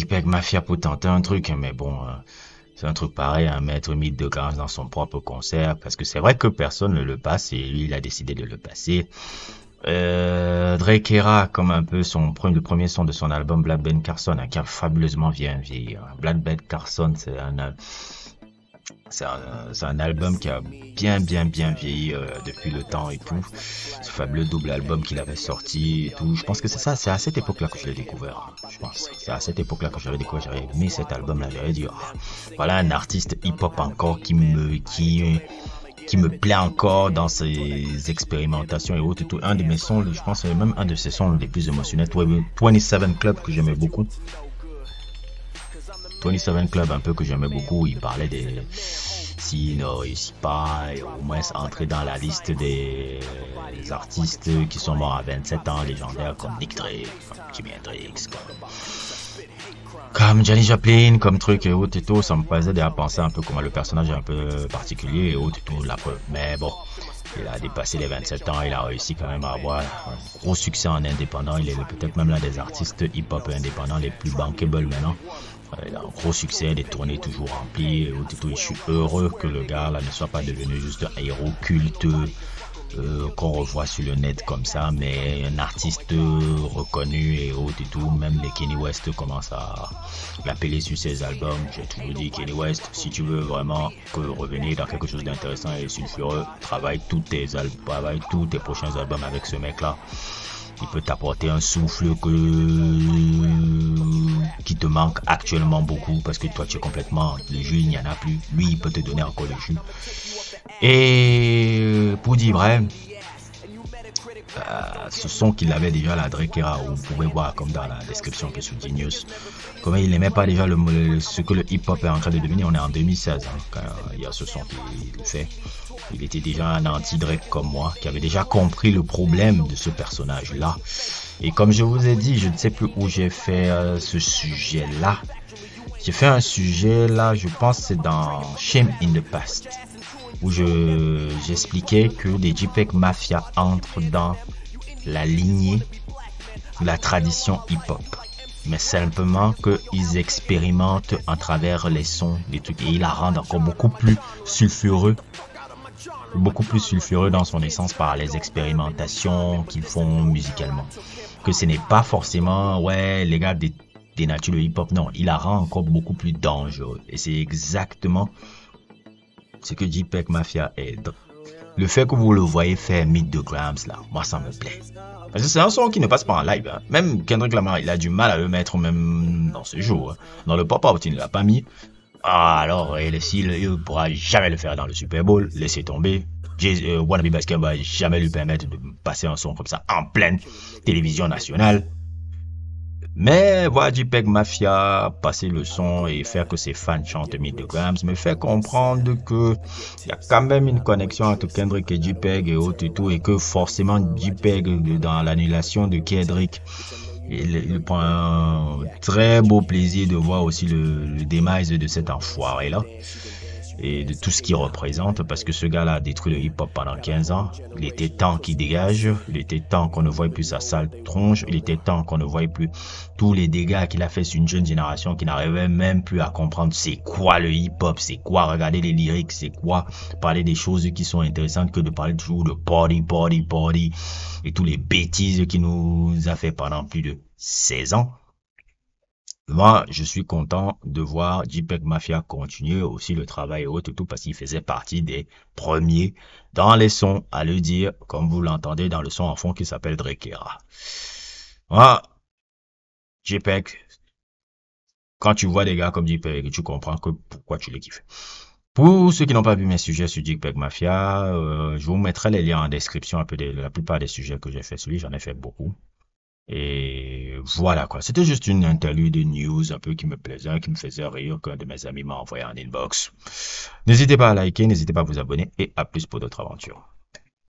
JPEG Mafia pour tenter un truc, mais bon, c'est un truc pareil, un maître mythe de grâce dans son propre concert, parce que c'est vrai que personne ne le passe et lui il a décidé de le passer. Drake Era, comme un peu le premier son de son album Black Ben Carson, hein, qui a fabuleusement bien vieilli. Black Ben Carson, c'est un album qui a bien vieilli depuis le temps et tout. Ce fabuleux double album qu'il avait sorti et tout. Je pense que c'est ça, c'est à cette époque-là que je l'ai découvert. Je pense, c'est à cette époque-là que j'avais découvert, j'avais aimé cet album-là. J'avais dit, voilà un artiste hip-hop encore qui me plaît encore dans ses expérimentations et autres et tout. Un de mes sons, je pense, c'est même un de ses sons les plus émotionnels, 27 Club, que j'aimais beaucoup. 27 Club, un peu que j'aimais beaucoup, il parlait des s'il ne réussit pas, et au moins entrer dans la liste des artistes qui sont morts à 27 ans, légendaires comme Nick Drake, comme Jimi Hendrix, comme Janis Joplin, comme truc et autres et tout. Ça me faisait déjà penser un peu comment le personnage est un peu particulier et autres et tout, la preuve. Mais bon, il a dépassé les 27 ans, il a réussi quand même à avoir un gros succès en indépendant. Il est peut-être même l'un des artistes hip-hop indépendants les plus bankable maintenant. Il a un gros succès, des tournées toujours remplies et autres et tout. Et je suis heureux que le gars là ne soit pas devenu juste un héros culte qu'on revoit sur le net comme ça, mais un artiste reconnu et autres et tout. Même les Kanye West commencent à l'appeler sur ses albums. J'ai toujours dit, Kanye West, si tu veux vraiment revenir dans quelque chose d'intéressant et sulfureux, travaille tous tes prochains albums avec ce mec là. Il peut t'apporter un souffle qui te manque actuellement beaucoup, parce que toi tu es complètement, le jus il n'y en a plus. Lui il peut te donner encore le jus. Et pour dire vrai, ce son qu'il avait déjà la Drake Era, vous pouvez voir comme dans la description que sur Genius, comment il n'aimait pas déjà ce que le hip-hop est en train de devenir. On est en 2016 hein, quand il y a ce son qu'il fait. Il était déjà un anti-Drake comme moi, qui avait déjà compris le problème de ce personnage-là. Et comme je vous ai dit, je ne sais plus où j'ai fait ce sujet-là. J'ai fait un sujet là, je pense que c'est dans Shame in the Past, où j'expliquais que les JPEG Mafia entrent dans la lignée de la tradition hip-hop. Mais simplement qu'ils expérimentent à travers les sons, les trucs, et ils la rendent encore beaucoup plus sulfureux dans son essence par les expérimentations qu'ils font musicalement. Que ce n'est pas forcément, ouais, les gars dénaturent le hip-hop, non, il la rend encore beaucoup plus dangereux. Et c'est exactement ce que JPEG Mafia est. Le fait que vous le voyez faire Meet the Grams là, moi ça me plaît. Parce que c'est un son qui ne passe pas en live. Hein. Même Kendrick Lamar, il a du mal à le mettre même dans ce jour. Hein. Dans le pop-up, il ne l'a pas mis. Ah, alors, il ne pourra jamais le faire dans le Super Bowl. Laissez tomber. Wannabe Basket va jamais lui permettre de passer un son comme ça en pleine télévision nationale. Mais voir JPEG Mafia passer le son et faire que ses fans chantent Meet the Grams me fait comprendre que il y a quand même une connexion entre Kendrick et JPEG et autres et tout, et que forcément JPEG dans l'annulation de Kendrick, il prend un très beau plaisir de voir aussi le demise de cet enfoiré là et de tout ce qu'il représente, parce que ce gars-là a détruit le hip-hop pendant 15 ans. Il était temps qu'il dégage, il était temps qu'on ne voie plus sa sale tronche, il était temps qu'on ne voie plus tous les dégâts qu'il a fait sur une jeune génération qui n'arrivait même plus à comprendre c'est quoi le hip-hop, c'est quoi regarder les lyrics, c'est quoi parler des choses qui sont intéressantes, que de parler toujours de party et tous les bêtises qu'il nous a fait pendant plus de 16 ans. Moi, je suis content de voir JPEG Mafia continuer aussi le travail et autres et tout, parce qu'il faisait partie des premiers dans les sons à le dire, comme vous l'entendez dans le son en fond qui s'appelle Drake Era. Moi, JPEG, quand tu vois des gars comme JPEG, tu comprends que pourquoi tu les kiffes. Pour ceux qui n'ont pas vu mes sujets sur JPEG Mafia, je vous mettrai les liens en description un peu de la plupart des sujets que j'ai fait sur lui, j'en ai fait beaucoup. Et voilà quoi, c'était juste une interlude de news un peu qui me plaisait, qui me faisait rire, qu'un de mes amis m'a envoyé en inbox. N'hésitez pas à liker, n'hésitez pas à vous abonner et à plus pour d'autres aventures.